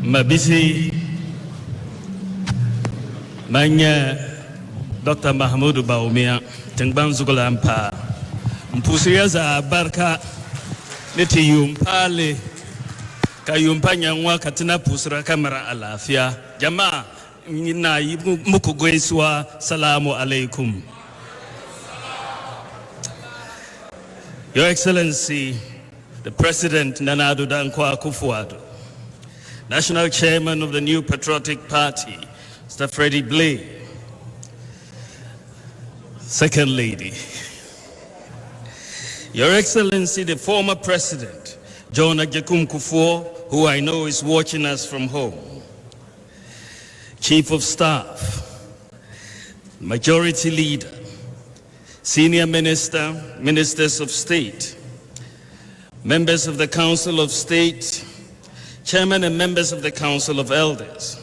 Mabisi Manya Dr. Mahamadu Bawumia Tengban Zugalampa Mpusiaza Barka Neti Yumpale Kayumpanya Nwa Katina Pusra Kamera Alafia Jama Nina Mukugweswa Salamu Alaikum. Your Excellency, the President Nana Addo Dankwa Akufo-Addo, National Chairman of the New Patriotic Party, Mr. Freddie Blay, Second Lady, Your Excellency, the former President, John Agyekum Kufuor, who I know is watching us from home, Chief of Staff, Majority Leader, Senior Minister, Ministers of State, Members of the Council of State, Chairman and members of the Council of Elders,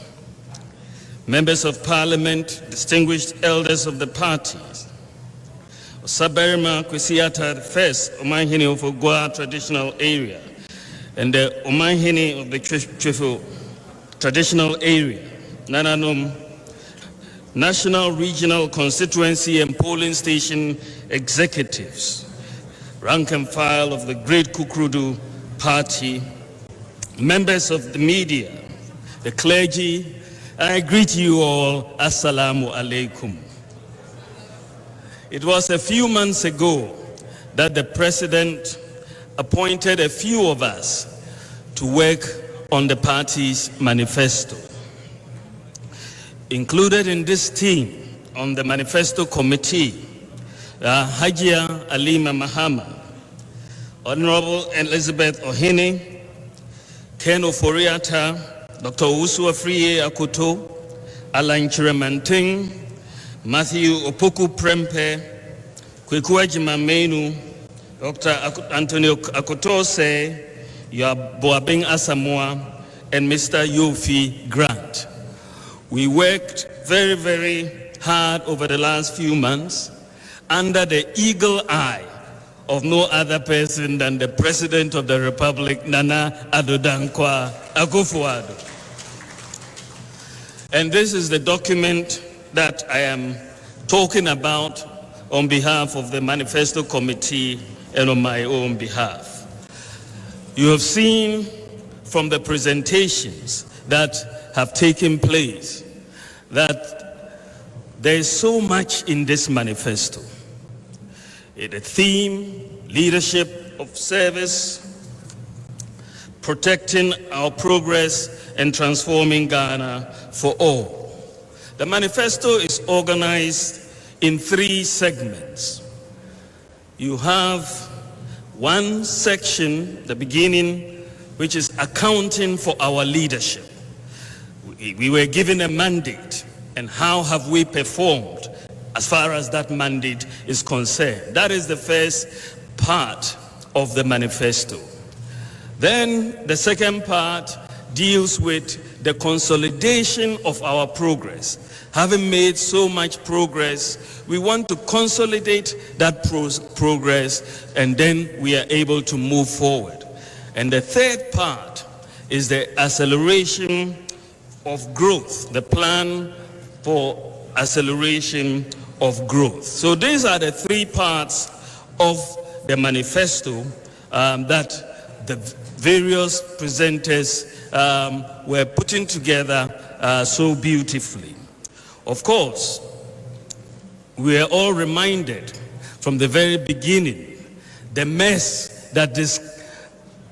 Members of Parliament, distinguished elders of the parties, Osaberima Kwesiata First, Omanhene of Ogwa Traditional Area, and the Omanhene of the Chifo Traditional Area, Nananom, National, Regional, Constituency and Polling Station Executives, rank and file of the Great Kukrudu Party, members of the media, the clergy, I greet you all, Assalamu Alaikum. It was a few months ago that the President appointed a few of us to work on the party's manifesto. Included in this team on the Manifesto Committee, Hajia Alima Mahama, Honorable Elizabeth Ohene, Ken Oforiata, Dr. Usu Afriye Akoto, Alain Chiremanting, Matthew Opoku Prempe, Kwekua Jimamenu, Dr. Antonio Akotose, Boabeng Asamoah, and Mr. Yofi Grant. We worked very, very hard over the last few months under the eagle eye of no other person than the President of the Republic, Nana Addo Dankwa Akufo-Addo. And this is the document that I am talking about on behalf of the Manifesto Committee and on my own behalf. You have seen from the presentations that have taken place that there is so much in this manifesto. The theme, leadership of service, protecting our progress and transforming Ghana for all. The manifesto is organized in 3 segments. You have one section, the beginning, which is accounting for our leadership. We were given a mandate, and how have we performed as far as that mandate is concerned? That is the first part of the manifesto. Then the second part deals with the consolidation of our progress. Having made so much progress, we want to consolidate that progress, and then we are able to move forward. And the third part is the acceleration of growth, the plan for acceleration of growth. So these are the 3 parts of the manifesto that the various presenters were putting together so beautifully. Of course, we are all reminded from the very beginning the mess that this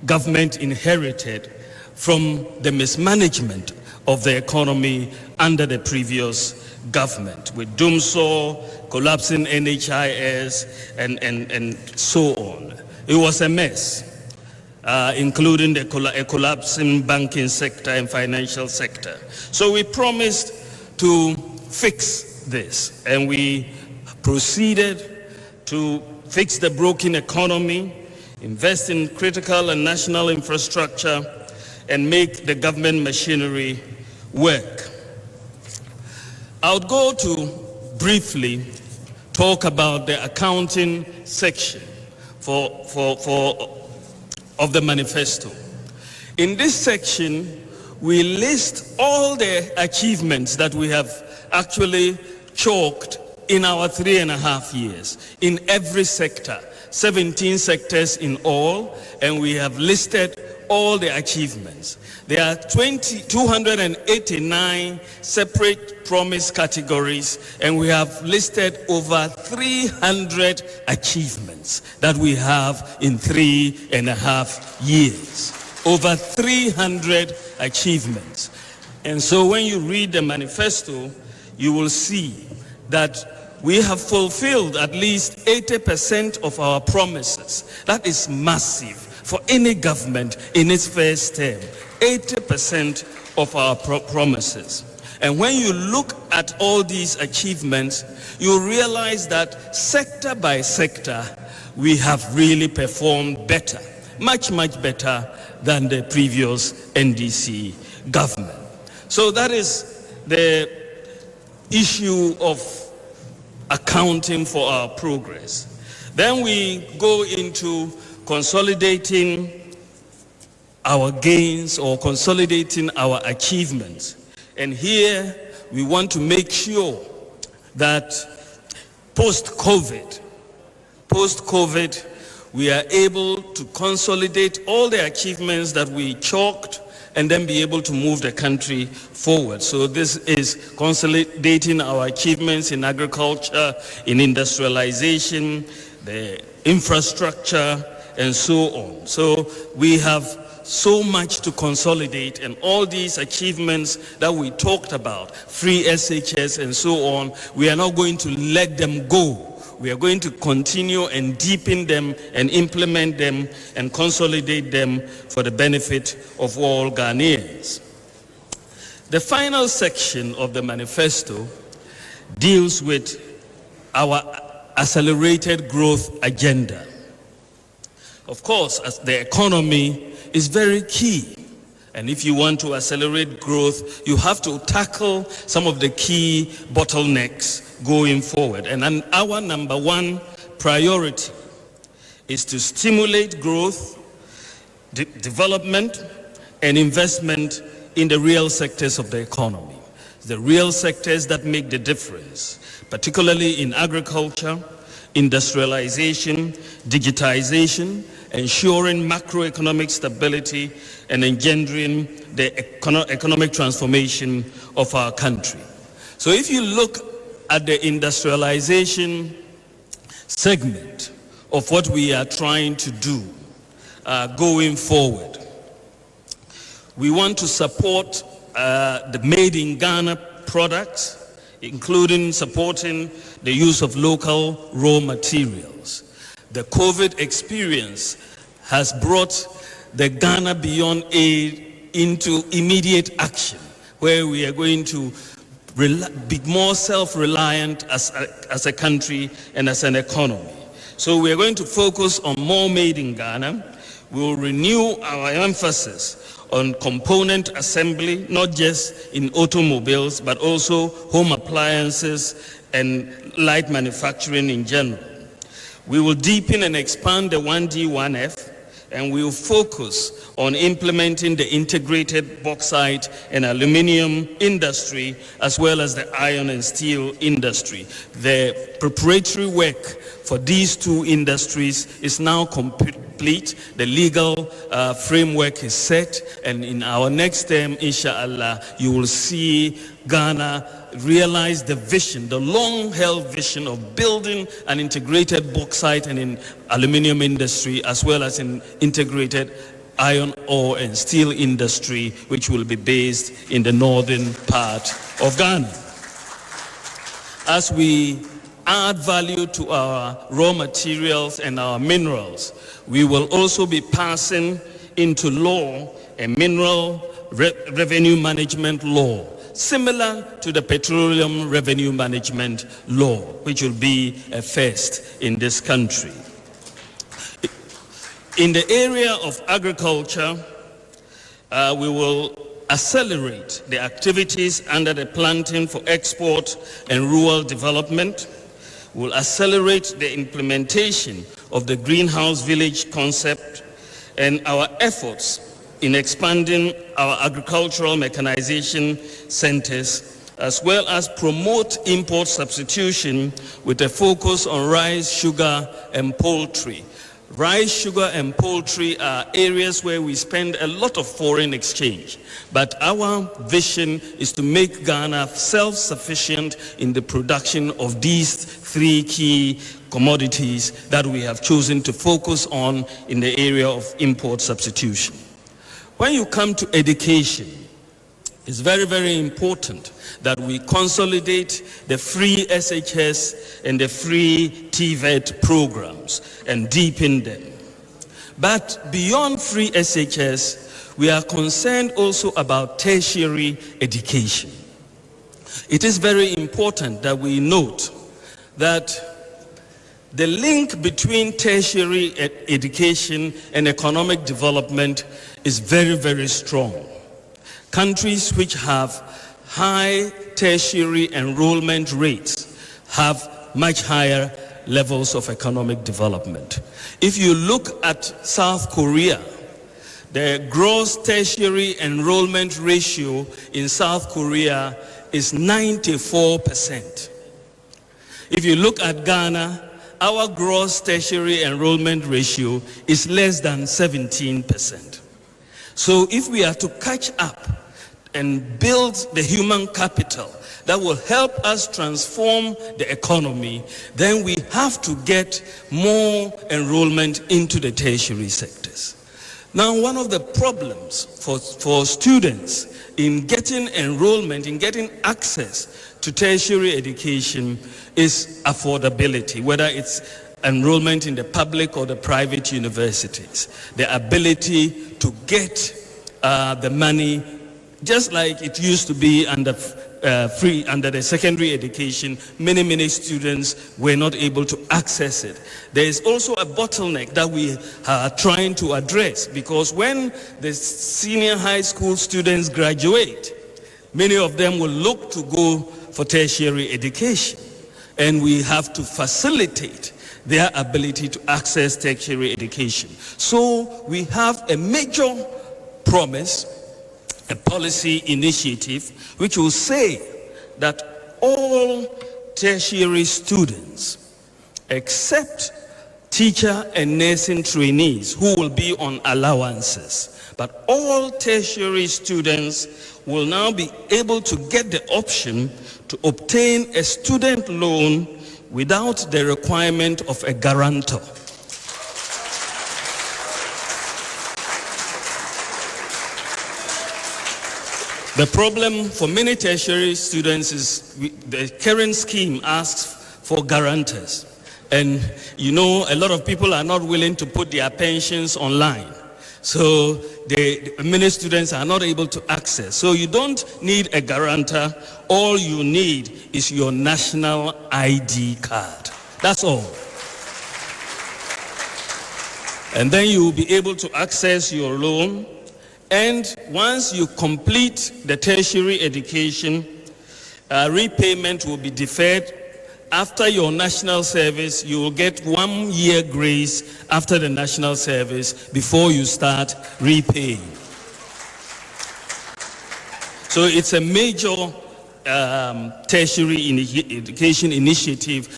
government inherited from the mismanagement of the economy under the previous government, with Dumso, collapsing NHIS, and so on. It was a mess, including a collapsing banking sector and financial sector. So we promised to fix this, and we proceeded to fix the broken economy, invest in critical and national infrastructure, and make the government machinery work. I would go to briefly talk about the accounting section of the manifesto. In this section, we list all the achievements that we have actually chalked in our 3.5 years in every sector, 17 sectors in all, and we have listed all the achievements. There are 289 separate promise categories, and we have listed over 300 achievements that we have in 3.5 years. Over 300 achievements. And so when you read the manifesto, you will see that we have fulfilled at least 80% of our promises. That is massive for any government in its first term. 80% of our promises. And when you look at all these achievements, you realize that sector by sector, we have really performed better, much, much better than the previous NDC government. So that is the issue of accounting for our progress. Then we go into consolidating our gains or consolidating our achievements. And here we want to make sure that post-COVID, we are able to consolidate all the achievements that we chalked and then be able to move the country forward. So this is consolidating our achievements in agriculture, in industrialization, the infrastructure, and so on. So we have so much to consolidate, and all these achievements that we talked about, free SHS and so on, we are not going to let them go. We are going to continue and deepen them and implement them and consolidate them for the benefit of all Ghanaians. The final section of the manifesto deals with our accelerated growth agenda. Of course, as the economy is very key. And if you want to accelerate growth, you have to tackle some of the key bottlenecks going forward. And our number one priority is to stimulate growth, development, and investment in the real sectors of the economy. The real sectors that make the difference, particularly in agriculture, industrialization, digitization, ensuring macroeconomic stability, and engendering the economic transformation of our country. So if you look at the industrialization segment of what we are trying to do going forward, we want to support the made in Ghana products, including supporting the use of local raw materials. The COVID experience has brought the Ghana Beyond Aid into immediate action, where we are going to be more self-reliant as a country and as an economy. So we are going to focus on more made in Ghana. We will renew our emphasis on component assembly, not just in automobiles, but also home appliances and light manufacturing in general. We will deepen and expand the 1D, 1F, and we will focus on implementing the integrated bauxite and aluminium industry, as well as the iron and steel industry. The preparatory work for these two industries is now complete. The legal framework is set, and in our next term, inshallah, you will see Ghana realize the vision, the long-held vision of building an integrated bauxite and in aluminium industry, as well as an integrated iron ore and steel industry, which will be based in the northern part of Ghana. As we add value to our raw materials and our minerals, we will also be passing into law a mineral revenue management law, similar to the Petroleum Revenue Management Law, which will be a first in this country. In the area of agriculture, we will accelerate the activities under the Planting for Export and Rural Development. We'll accelerate the implementation of the greenhouse village concept, and our efforts in expanding our agricultural mechanization centers, as well as promote import substitution with a focus on rice, sugar, and poultry. Rice, sugar, and poultry are areas where we spend a lot of foreign exchange. But our vision is to make Ghana self-sufficient in the production of these three key commodities that we have chosen to focus on in the area of import substitution. When you come to education, it's very, very important that we consolidate the free SHS and the free TVET programs and deepen them. But beyond free SHS, we are concerned also about tertiary education. It is very important that we note that the link between tertiary education and economic development is very, very strong. Countries which have high tertiary enrollment rates have much higher levels of economic development. If you look at South Korea, the gross tertiary enrollment ratio in South Korea is 94%. If you look at Ghana, our gross tertiary enrollment ratio is less than 17%. So if we are to catch up and build the human capital that will help us transform the economy, then we have to get more enrollment into the tertiary sectors. Now, one of the problems for students in getting enrollment, in getting access to tertiary education is affordability, whether it's enrollment in the public or the private universities. The ability to get the money, just like it used to be under the secondary education, many students were not able to access it. There is also a bottleneck that we are trying to address, because when the senior high school students graduate, many of them will look to go for tertiary education, and we have to facilitate their ability to access tertiary education. So we have a major promise, a policy initiative, which will say that all tertiary students, except teacher and nursing trainees who will be on allowances, but all tertiary students will now be able to get the option to obtain a student loan without the requirement of a guarantor. The problem for many tertiary students is the current scheme asks for guarantors. And you know, a lot of people are not willing to put their pensions online. So many students are not able to access. So you don't need a guarantor. All you need is your national ID card. That's all. And then you will be able to access your loan. And once you complete the tertiary education, repayment will be deferred. After your national service, you will get 1 year grace after the national service before you start repaying. So it's a major tertiary education initiative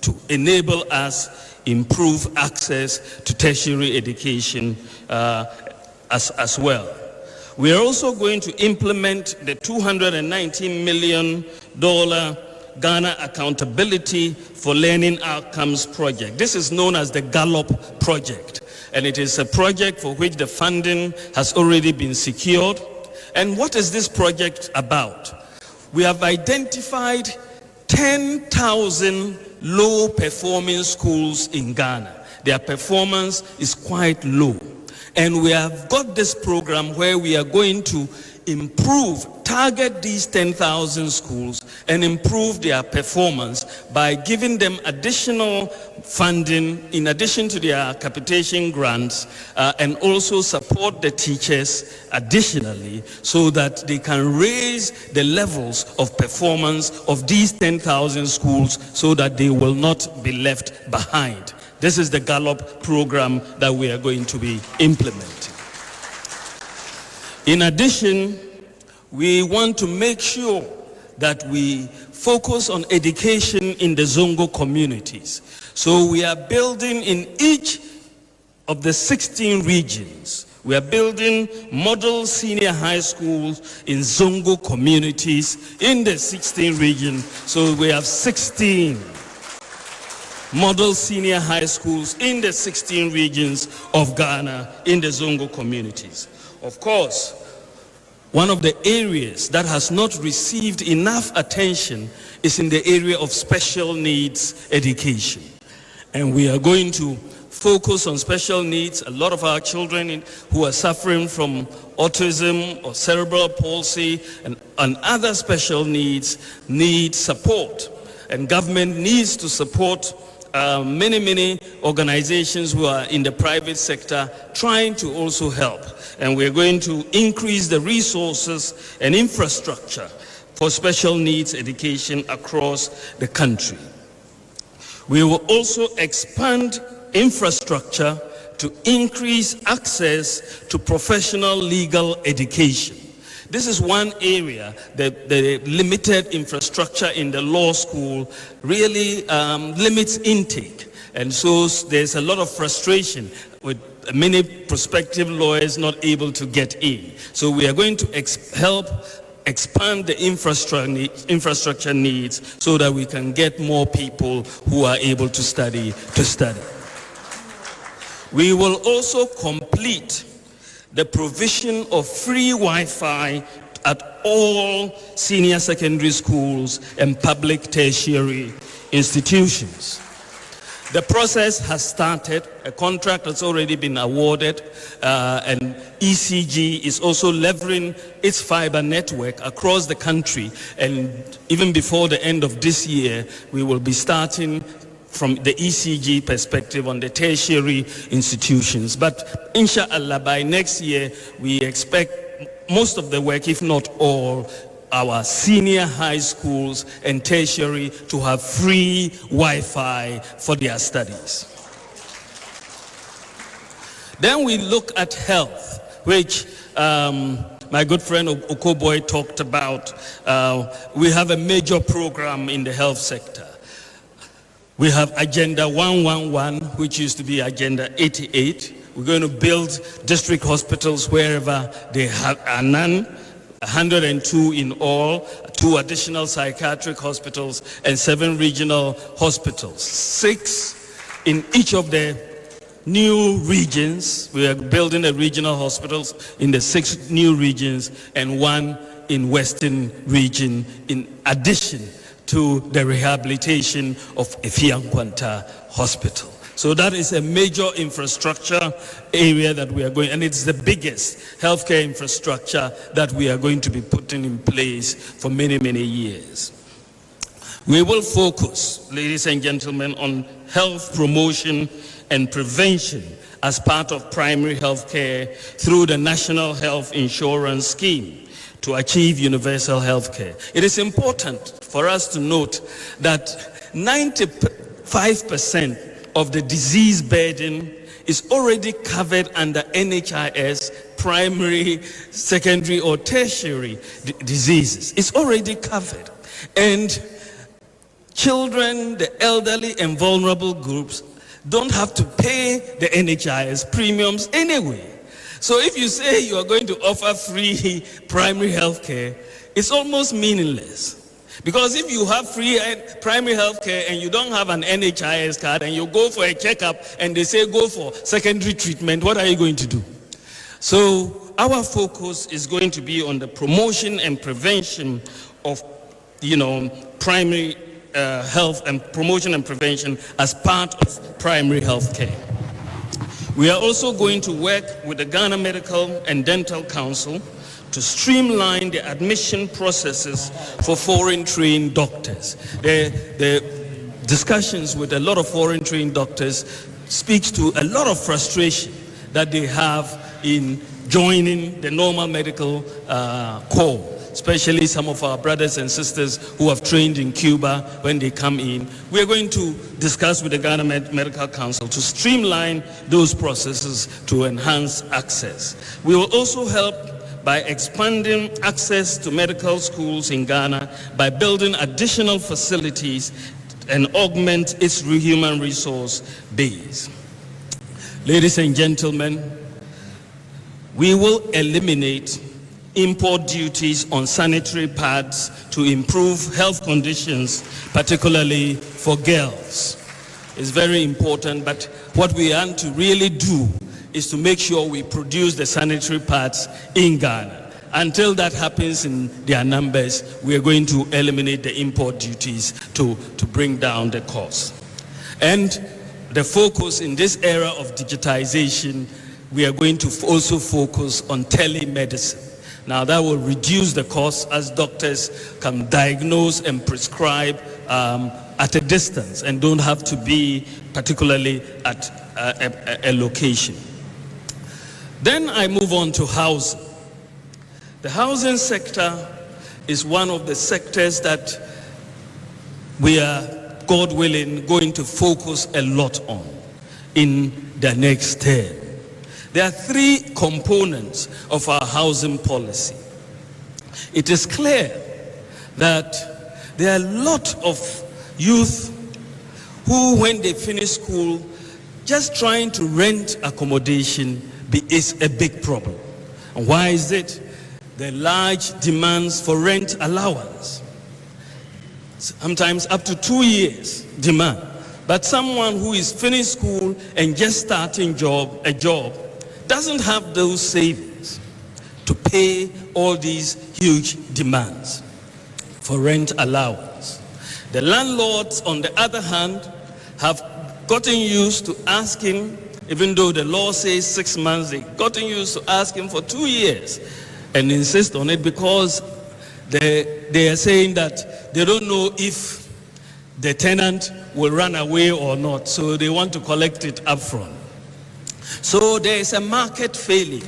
to enable us improve access to tertiary education as well. We are also going to implement the $219 million Ghana Accountability for Learning Outcomes project. This is known as the Gallup project, and it is a project for which the funding has already been secured. And what is this project about? We have identified 10,000 low-performing schools in Ghana. Their performance is quite low. And we have got this program where we are going to target these 10,000 schools and improve their performance by giving them additional funding in addition to their capitation grants, and also support the teachers additionally so that they can raise the levels of performance of these 10,000 schools so that they will not be left behind. This is the Gallup program that we are going to be implementing. In addition, we want to make sure that we focus on education in the Zongo communities. So we are building in each of the 16 regions. We are building model senior high schools in Zongo communities in the 16 regions. So we have 16 model senior high schools in the 16 regions of Ghana in the Zongo communities. Of course, one of the areas that has not received enough attention is in the area of special needs education. And we are going to focus on special needs. A lot of our children who are suffering from autism or cerebral palsy and other special needs need support. And government needs to support many organizations who are in the private sector trying to also help. And we're going to increase the resources and infrastructure for special needs education across the country. We will also expand infrastructure to increase access to professional legal education. This is one area that the limited infrastructure in the law school really limits intake. And so there's a lot of frustration with many prospective lawyers not able to get in. So we are going to help expand the infrastructure needs so that we can get more people who are able to study. We will also complete the provision of free Wi-Fi at all senior secondary schools and public tertiary institutions. The process has started. A contract has already been awarded, and ECG is also leveraging its fiber network across the country. And even before the end of this year, we will be starting from the ECG perspective on the tertiary institutions. But inshallah, by next year, we expect most of the work, if not all, our senior high schools and tertiary to have free Wi-Fi for their studies. Then we look at health, which my good friend Okoboy talked about. We have a major program in the health sector. We have Agenda 111, which used to be Agenda 88. We're going to build district hospitals wherever they are none. 102 in all, 2 additional psychiatric hospitals, and 7 regional hospitals. 6 in each of the new regions. We are building the regional hospitals in the 6 new regions, and 1 in Western region, in addition to the rehabilitation of Efiankwanta Hospital. So that is a major infrastructure area that we are going, and it's the biggest healthcare infrastructure that we are going to be putting in place for many years. We will focus, ladies and gentlemen, on health promotion and prevention as part of primary healthcare through the National Health Insurance Scheme to achieve universal healthcare. It is important for us to note that 95% of the disease burden is already covered under NHIS primary, secondary, or tertiary diseases. It's already covered. And children, the elderly, and vulnerable groups don't have to pay the NHIS premiums anyway. So if you say you are going to offer free primary health care, it's almost meaningless. Because if you have free primary health care and you don't have an NHIS card and you go for a checkup and they say go for secondary treatment, what are you going to do? So our focus is going to be on the promotion and prevention of, primary health and promotion and prevention as part of primary health care. We are also going to work with the Ghana Medical and Dental Council to streamline the admission processes for foreign-trained doctors. The discussions with a lot of foreign-trained doctors speaks to a lot of frustration that they have in joining the normal medical corps, especially some of our brothers and sisters who have trained in Cuba when they come in. We are going to discuss with the Ghana Medical Council to streamline those processes to enhance access. We will also help by expanding access to medical schools in Ghana, by building additional facilities and augment its human resource base. Ladies and gentlemen, we will eliminate import duties on sanitary pads to improve health conditions, particularly for girls. It's very important, but what we want to really do is to make sure we produce the sanitary pads in Ghana. Until that happens in their numbers, we are going to eliminate the import duties to bring down the cost. And the focus in this era of digitization, we are going to also focus on telemedicine. Now that will reduce the cost as doctors can diagnose and prescribe at a distance and don't have to be particularly at a location. Then I move on to housing. The housing sector is one of the sectors that we are, God willing, going to focus a lot on in the next term. There are three components of our housing policy. It is clear that there are a lot of youth who, when they finish school, just trying to rent accommodation is a big problem. And why is it? The large demands for rent allowance. Sometimes up to 2 years demand. But someone who is finished school and just starting a job doesn't have those savings to pay all these huge demands for rent allowance. The landlords, on the other hand, have gotten used to asking, even though the law says 6 months, they've gotten used to asking for 2 years and insist on it because they are saying that they don't know if the tenant will run away or not, so they want to collect it upfront. So there is a market failure.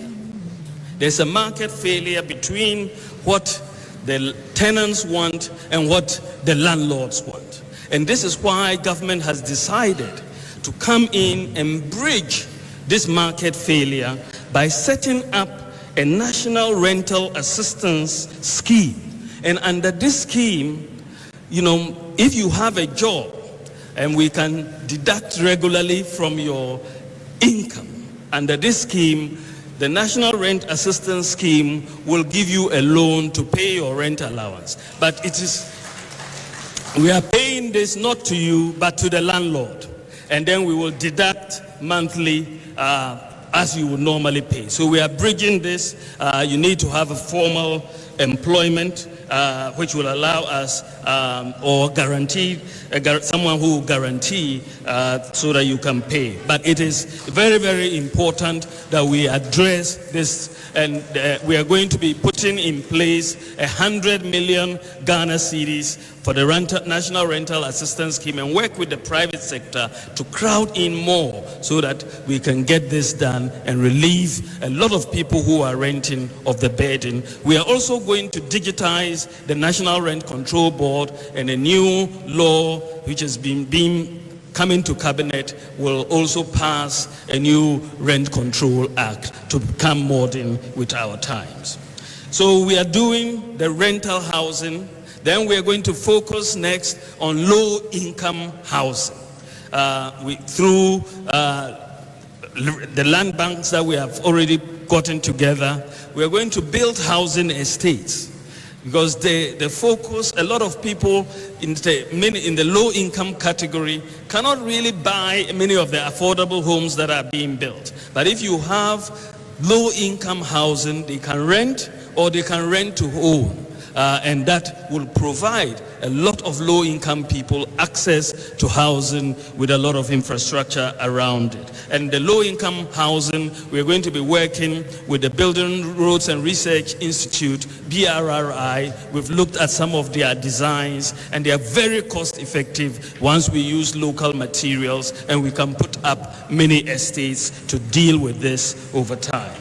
There's a market failure between what the tenants want and what the landlords want. And this is why government has decided to come in and bridge this market failure by setting up a national rental assistance scheme. And under this scheme, if you have a job and we can deduct regularly from your income, under this scheme, the National Rent Assistance Scheme will give you a loan to pay your rent allowance. But we are paying this not to you, but to the landlord. And then we will deduct monthly as you would normally pay. So we are bridging this. You need to have a formal employment, which will allow us or guarantee someone who will guarantee so that you can pay. But it is very, very important that we address this, and we are going to be putting in place 100 million Ghana cedis for the National Rental Assistance Scheme and work with the private sector to crowd in more so that we can get this done and relieve a lot of people who are renting of the burden. We are also going to digitize the National Rent Control Board, and a new law which has been coming to cabinet will also pass a new Rent Control Act to become modern with our times. So we are doing the rental housing. Then we are going to focus next on low-income housing. Through the land banks that we have already gotten together, we are going to build housing estates. Because the focus, a lot of people in the low-income category cannot really buy many of the affordable homes that are being built. But if you have low-income housing, they can rent or they can rent to own. And that will provide a lot of low-income people access to housing with a lot of infrastructure around it. And the low-income housing, we're going to be working with the Building Roads and Research Institute, BRRI. We've looked at some of their designs, and they are very cost-effective once we use local materials, and we can put up many estates to deal with this over time.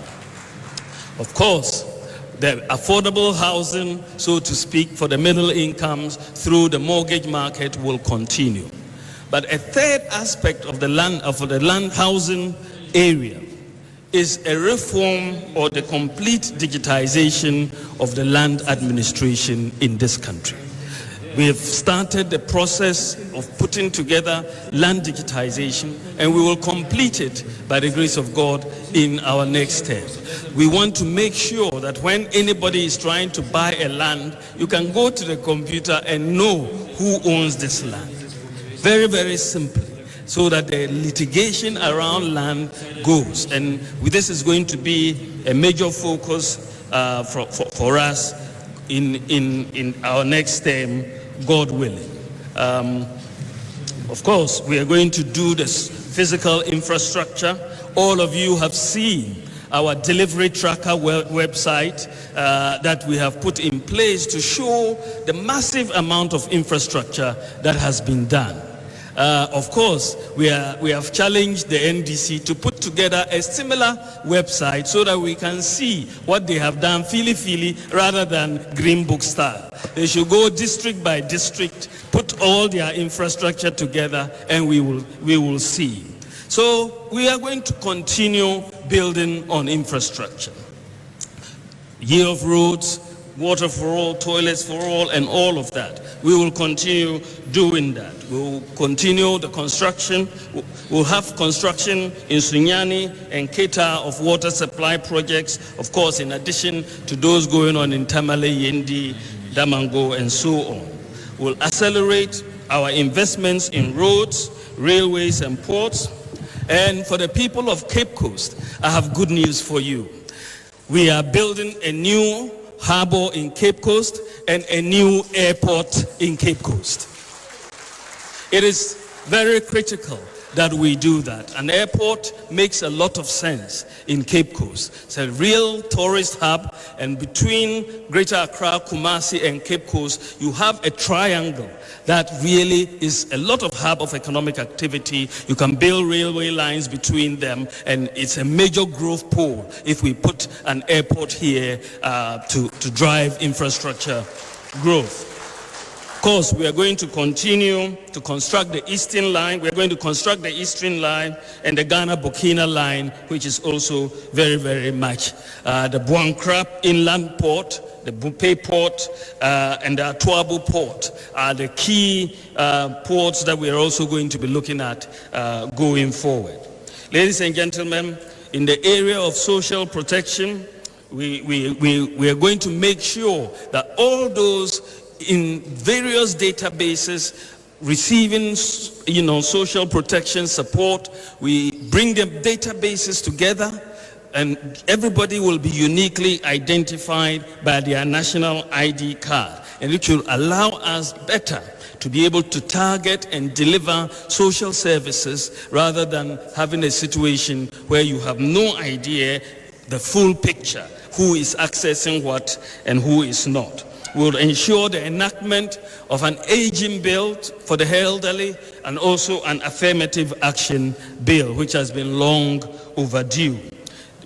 Of course, the affordable housing, so to speak, for the middle incomes through the mortgage market will continue. But a third aspect of the land housing area is a reform or the complete digitization of the land administration in this country. We have started the process of putting together land digitization, and we will complete it by the grace of God in our next term. We want to make sure that when anybody is trying to buy a land, you can go to the computer and know who owns this land. Very, very simply, so that the litigation around land goes. And this is going to be a major focus for us in our next term, God willing. Of course, we are going to do this physical infrastructure. All of you have seen our delivery tracker website that we have put in place to show the massive amount of infrastructure that has been done. Of course, we have challenged the NDC to put together a similar website so that we can see what they have done fili rather than Green Book style. They should go district by district, put all their infrastructure together, and we will see. So we are going to continue building on infrastructure. Year of roads, water for all, toilets for all, and all of that. We will continue doing that. We will continue the construction. We'll have construction in Sunyani and Keta of water supply projects, of course, in addition to those going on in Tamale, Yendi, Damango, and so on. We'll accelerate our investments in roads, railways, and ports. And for the people of Cape Coast, I have good news for you. We are building a new harbor in Cape Coast and a new airport in Cape Coast. It is very critical that we do that. An airport makes a lot of sense in Cape Coast. It's a real tourist hub, and between Greater Accra, Kumasi, and Cape Coast, you have a triangle that really is a lot of hub of economic activity. You can build railway lines between them, and it's a major growth pole if we put an airport here to drive infrastructure growth. Of course, we are going to continue to construct the Eastern Line. We are going to construct the Eastern Line and the Ghana-Burkina Line, which is also very, very much. The Buankrap Inland Port, the Bupe Port, and the Atuabu Port are the key ports that we are also going to be looking at going forward. Ladies and gentlemen, in the area of social protection, we are going to make sure that all those in various databases receiving, social protection support, we bring the databases together, and everybody will be uniquely identified by their national ID card, and it will allow us better to be able to target and deliver social services rather than having a situation where you have no idea the full picture, who is accessing what and who is not. Will ensure the enactment of an aging bill for the elderly and also an affirmative action bill, which has been long overdue.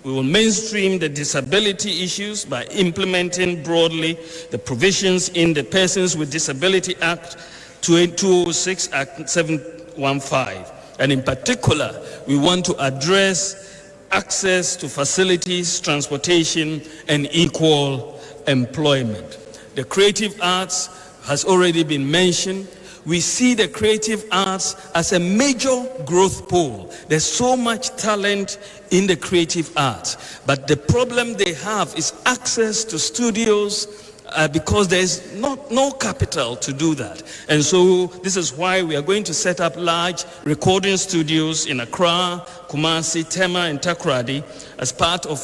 We will mainstream the disability issues by implementing broadly the provisions in the Persons with Disability Act 2006 Act 715. And in particular, we want to address access to facilities, transportation, and equal employment. The creative arts has already been mentioned. We see the creative arts as a major growth pole. There's so much talent in the creative arts, but the problem they have is access to studios because there's no capital to do that. And so this is why we are going to set up large recording studios in Accra, Kumasi, Tema, and Takoradi as part of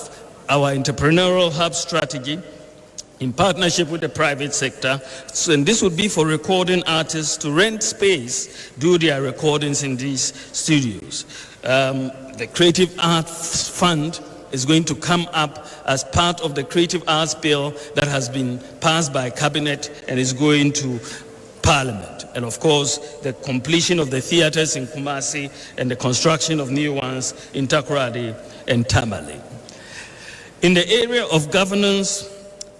our entrepreneurial hub strategy, in partnership with the private sector. So, and this would be for recording artists to rent space, do their recordings in these studios. The Creative Arts Fund is going to come up as part of the Creative Arts Bill that has been passed by Cabinet and is going to Parliament. And of course, the completion of the theaters in Kumasi and the construction of new ones in Takoradi and Tamale. In the area of governance,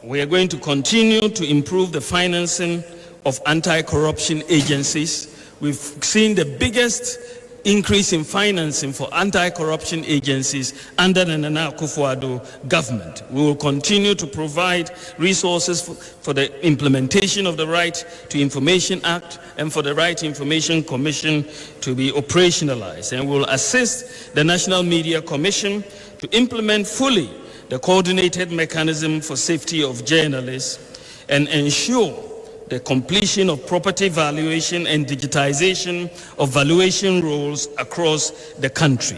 we are going to continue to improve the financing of anti-corruption agencies. We've seen the biggest increase in financing for anti-corruption agencies under the Nana Akufo-Addo government. We will continue to provide resources for the implementation of the Right to Information Act and for the Right to Information Commission to be operationalized. And we will assist the National Media Commission to implement fully the coordinated mechanism for safety of journalists and ensure the completion of property valuation and digitization of valuation roles across the country.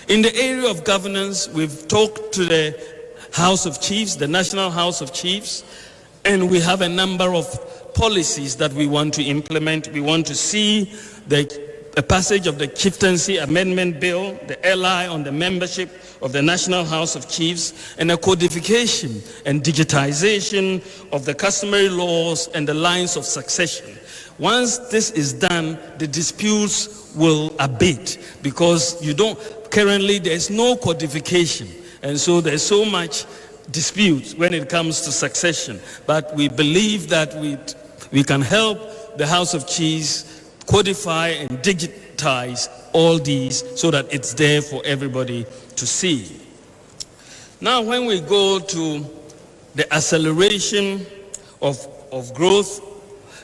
In the area of governance, we've talked to the House of Chiefs, the National House of Chiefs, and we have a number of policies that we want to implement. We want to see the passage of the Chieftaincy Amendment Bill, the LI on the membership of the National House of Chiefs, and a codification and digitization of the customary laws and the lines of succession. Once this is done, the disputes will abate because currently there's no codification, and so there's so much dispute when it comes to succession. But we believe that we can help the House of Chiefs codify and digitize all these so that it's there for everybody to see. Now, when we go to the acceleration of growth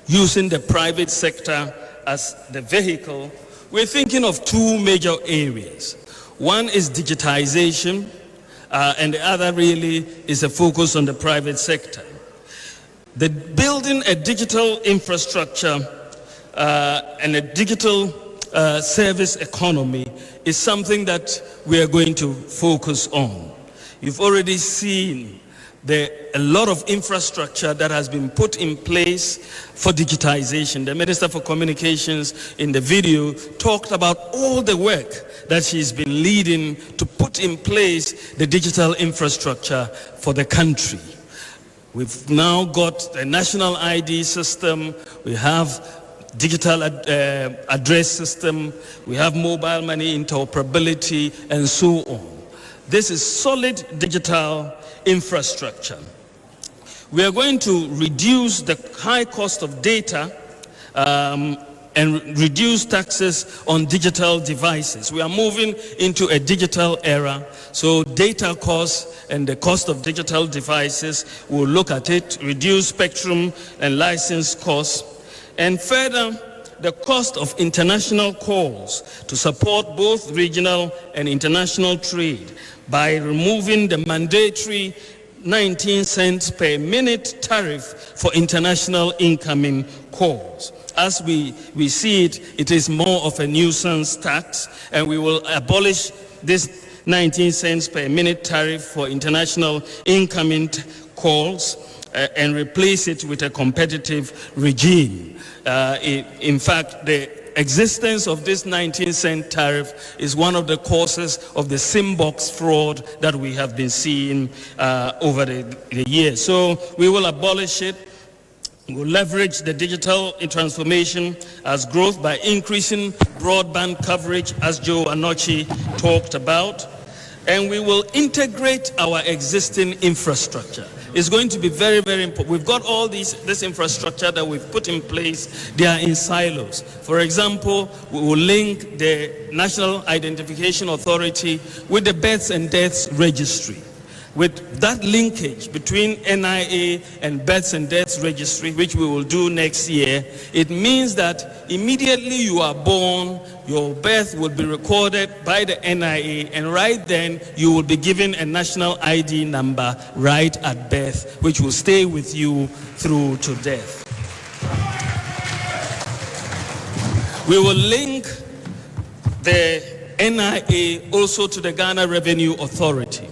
using the private sector as the vehicle, we're thinking of two major areas. One is digitization, and the other really is a focus on the private sector. The building a digital infrastructure and a digital service economy is something that we are going to focus on. You've already seen a lot of infrastructure that has been put in place for digitization. The Minister for Communications in the video talked about all the work that she's been leading to put in place the digital infrastructure for the country. We've now got a national ID system, we have digital address system, we have mobile money interoperability, and so on. This is solid digital infrastructure. We are going to reduce the high cost of data and reduce taxes on digital devices. We are moving into a digital era, so data costs and the cost of digital devices, we'll look at it, reduce spectrum and license costs, and further, the cost of international calls to support both regional and international trade by removing the mandatory 19 cents per minute tariff for international incoming calls. As we see it, it is more of a nuisance tax, and we will abolish this 19 cents per minute tariff for international incoming calls and replace it with a competitive regime. In fact, the existence of this 19-cent tariff is one of the causes of the SIM-box fraud that we have been seeing over the years. So we will abolish it. We'll leverage the digital transformation as growth by increasing broadband coverage, as Joe Anochi talked about. And we will integrate our existing infrastructure. It's going to be very, very important. We've got all this infrastructure that we've put in place. They are in silos. For example, we will link the National Identification Authority with the Births and Deaths Registry. With that linkage between NIA and Births and Deaths Registry, which we will do next year, it means that immediately you are born, your birth will be recorded by the NIA, and right then you will be given a national ID number right at birth, which will stay with you through to death. We will link the NIA also to the Ghana Revenue Authority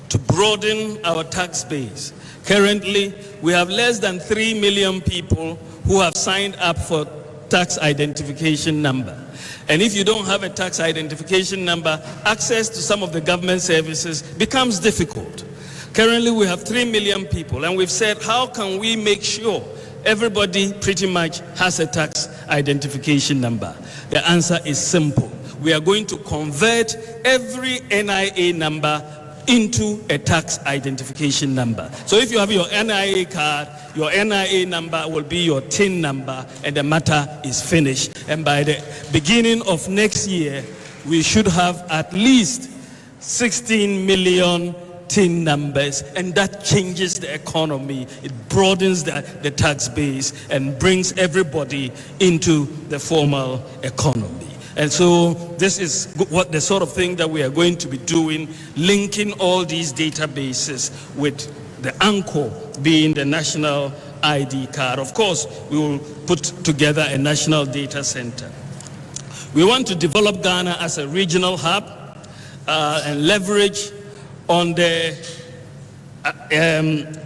to broaden our tax base. Currently, we have less than 3 million people who have signed up for tax identification number. And if you don't have a tax identification number, access to some of the government services becomes difficult. Currently, we have 3 million people, and we've said, how can we make sure everybody pretty much has a tax identification number? The answer is simple. We are going to convert every NIA number into a tax identification number. So if you have your NIA card, your NIA number will be your TIN number, and the matter is finished. And by the beginning of next year, we should have at least 16 million TIN numbers, and that changes the economy. It broadens the tax base and brings everybody into the formal economy. And so this is what the sort of thing that we are going to be doing, linking all these databases with the anchor being the national ID card. Of course, we will put together a national data center. We want to develop Ghana as a regional hub and leverage on the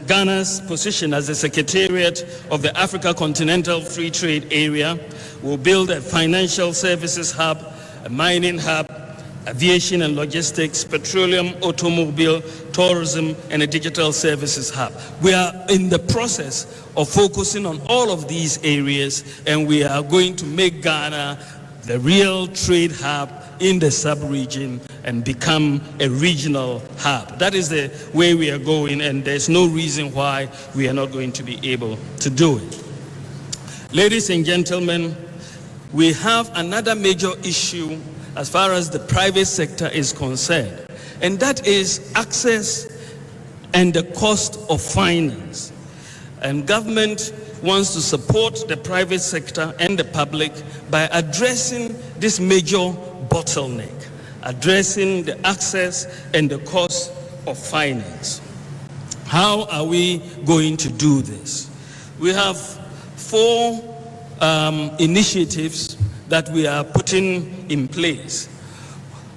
Ghana's position as the Secretariat of the Africa Continental Free Trade Area. We'll build a financial services hub, a mining hub, aviation and logistics, petroleum, automobile, tourism, and a digital services hub. We are in the process of focusing on all of these areas, and we are going to make Ghana the real trade hub in the sub-region and become a regional hub. That is the way we are going, and there's no reason why we are not going to be able to do it. Ladies and gentlemen, we have another major issue as far as the private sector is concerned, and that is access and the cost of finance. And government wants to support the private sector and the public by addressing this major bottleneck, addressing the access and the cost of finance. How are we going to do this? We have 4 initiatives that we are putting in place.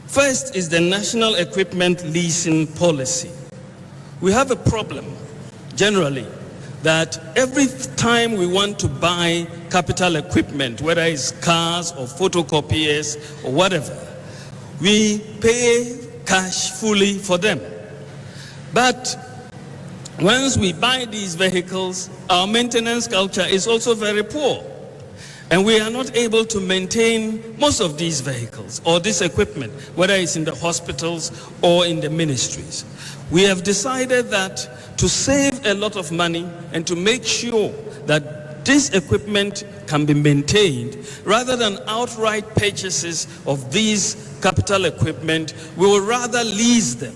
First is the National Equipment Leasing Policy. We have a problem generally that every time we want to buy capital equipment, whether it's cars or photocopiers or whatever, we pay cash fully for them. But once we buy these vehicles, our maintenance culture is also very poor. And we are not able to maintain most of these vehicles or this equipment, whether it's in the hospitals or in the ministries. We have decided that to save a lot of money and to make sure that this equipment can be maintained, rather than outright purchases of these capital equipment, we will rather lease them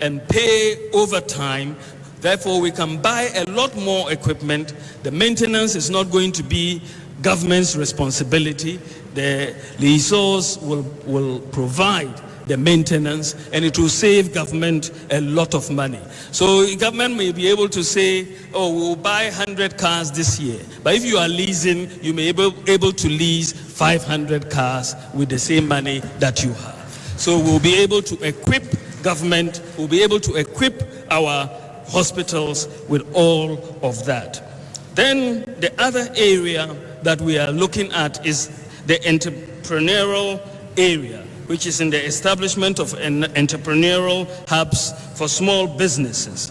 and pay over time. Therefore, we can buy a lot more equipment. The maintenance is not going to be government's responsibility. The lessors will provide the maintenance, and it will save government a lot of money. So government may be able to say, oh, we'll buy 100 cars this year. But if you are leasing, you may be able to lease 500 cars with the same money that you have. So we'll be able to equip government, we'll be able to equip our hospitals with all of that. Then the other area that we are looking at is the entrepreneurial area, which is in the establishment of entrepreneurial hubs for small businesses.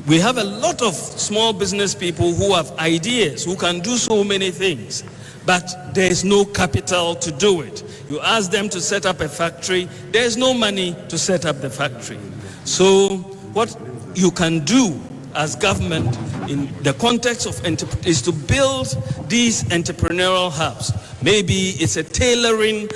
We have a lot of small business people who have ideas, who can do so many things, but there is no capital to do it. You ask them to set up a factory, there is no money to set up the factory. So what you can do as government in the context of is to build these entrepreneurial hubs. Maybe it's a tailoring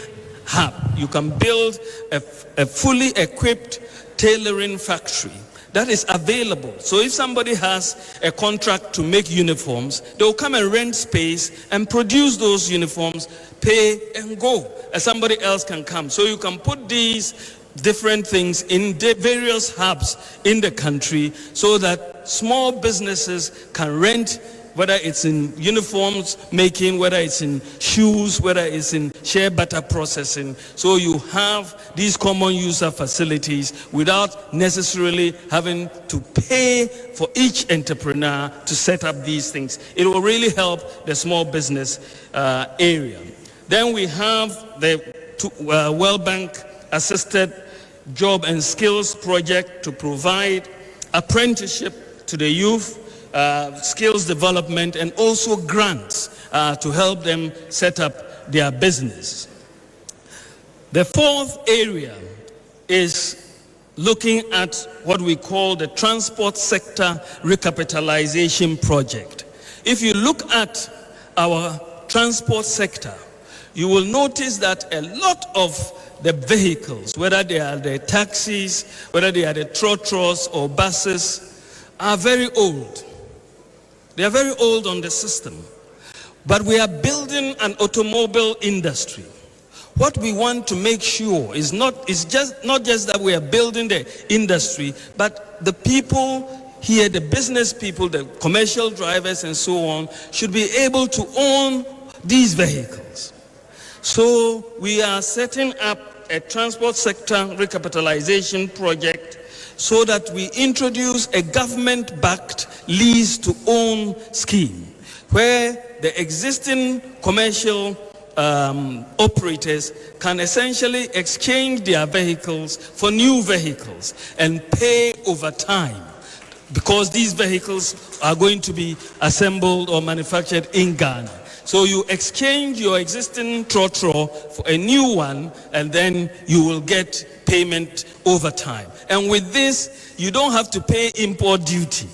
hub. You can build a fully equipped tailoring factory that is available. So if somebody has a contract to make uniforms, they'll come and rent space and produce those uniforms, pay and go. And somebody else can come. So you can put these different things in the various hubs in the country so that small businesses can rent, whether it's in uniforms making, whether it's in shoes, whether it's in shea butter processing. So you have these common user facilities without necessarily having to pay for each entrepreneur to set up these things. It will really help the small business area. Then we have the World Bank assisted Job and Skills Project to provide apprenticeship to the youth, skills development, and also grants to help them set up their business. The fourth area is looking at what we call the transport sector recapitalization project. If you look at our transport sector, you will notice that a lot of the vehicles, whether they are the taxis, whether they are the trotros or buses, are very old. They are very old on the system. But we are building an automobile industry. What we want to make sure is not just that we are building the industry, but the people here, the business people, the commercial drivers and so on, should be able to own these vehicles. So we are setting up a transport sector recapitalization project so that we introduce a government-backed lease-to-own scheme where the existing commercial operators can essentially exchange their vehicles for new vehicles and pay over time, because these vehicles are going to be assembled or manufactured in Ghana. So you exchange your existing trotro for a new one, and then you will get payment over time. And with this, you don't have to pay import duty,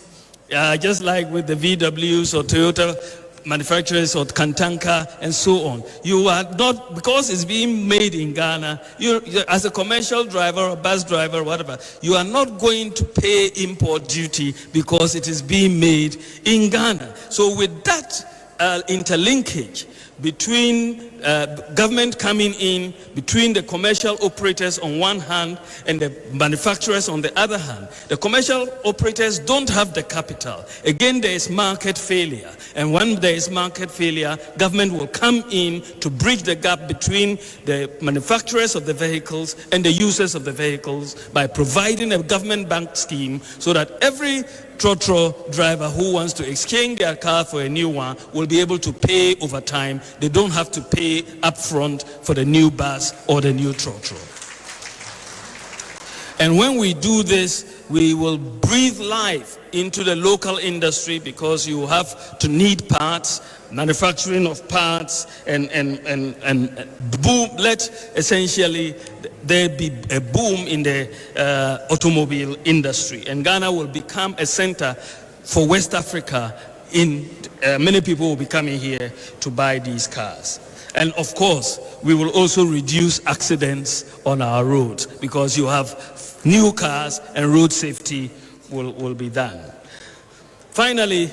just like with the VWs or Toyota manufacturers or Kantanka and so on. You are not, because it's being made in Ghana, you as a commercial driver or bus driver or whatever, you are not going to pay import duty because it is being made in Ghana. So with that interlinkage between government coming in, between the commercial operators on one hand and the manufacturers on the other hand. The commercial operators don't have the capital. Again, there is market failure. And when there is market failure, government will come in to bridge the gap between the manufacturers of the vehicles and the users of the vehicles by providing a government bank scheme so that every trotro driver who wants to exchange their car for a new one will be able to pay over time. They don't have to pay upfront for the new bus or the new trotro. And when we do this, we will breathe life into the local industry, because you have to need parts, manufacturing of parts, and boom, let essentially there be a boom in the automobile industry. And Ghana will become a center for West Africa. Many people will be coming here to buy these cars. And of course, we will also reduce accidents on our roads, because you have new cars and road safety will be done. Finally,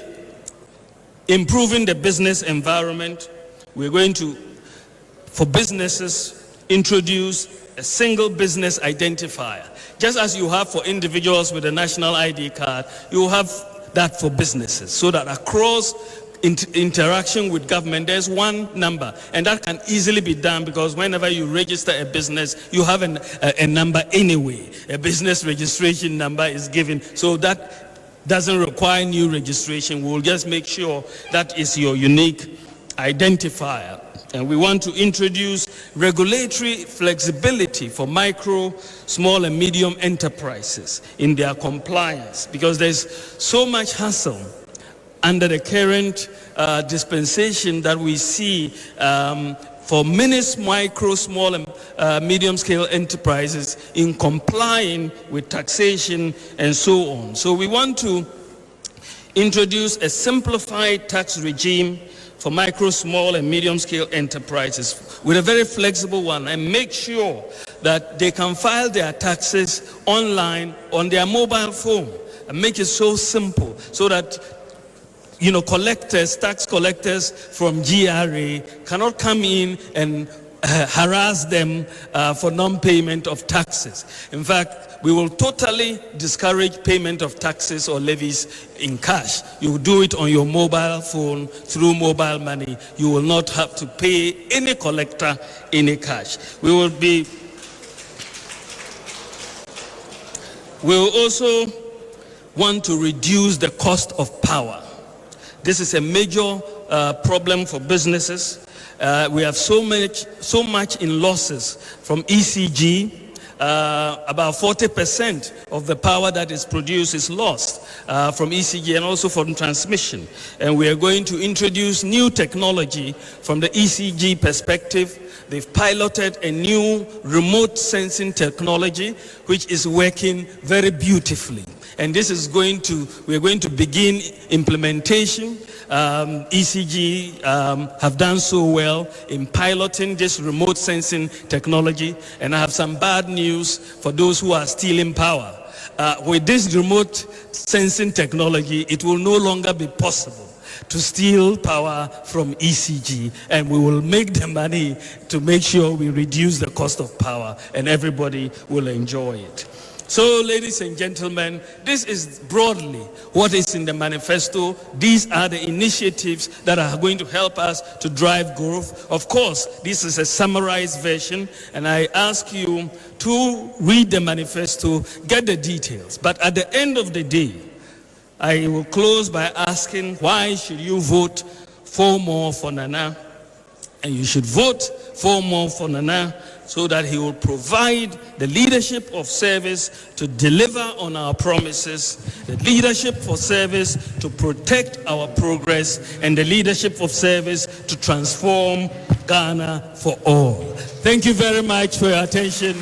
improving the business environment. We're going to, for businesses, introduce a single business identifier. Just as you have for individuals with a national ID card, you have that for businesses, so that across interaction with government, there's one number, and that can easily be done, because whenever you register a business, you have a number anyway. A business registration number is given, so that doesn't require new registration. We'll just make sure that is your unique identifier. And we want to introduce regulatory flexibility for micro, small and medium enterprises in their compliance, because there's so much hassle under the current dispensation that we see for many micro, small and medium-scale enterprises in complying with taxation and so on. So we want to introduce a simplified tax regime for micro, small and medium-scale enterprises with a very flexible one, and make sure that they can file their taxes online on their mobile phone, and make it so simple so that tax collectors from GRA cannot come in and harass them for non-payment of taxes. In fact, we will totally discourage payment of taxes or levies in cash. You do it on your mobile phone through mobile money. You will not have to pay any collector any cash. We will also want to reduce the cost of power. This is a major problem for businesses. We have so much in losses from ECG, about 40% of the power that is produced is lost from ECG and also from transmission. And we are going to introduce new technology from the ECG perspective. They've piloted a new remote sensing technology which is working very beautifully. And this is we're going to begin implementation. ECG have done so well in piloting this remote sensing technology. And I have some bad news for those who are stealing power. With this remote sensing technology, it will no longer be possible to steal power from ECG, and we will make the money to make sure we reduce the cost of power and everybody will enjoy it. So, ladies and gentlemen, this is broadly what is in the manifesto. These are the initiatives that are going to help us to drive growth. Of course, this is a summarized version, and I ask you to read the manifesto, get the details. But at the end of the day, I will close by asking, why should you vote for more for Nana? And you should vote for more for Nana so that he will provide the leadership of service to deliver on our promises, the leadership for service to protect our progress, and the leadership of service to transform Ghana for all. Thank you very much for your attention.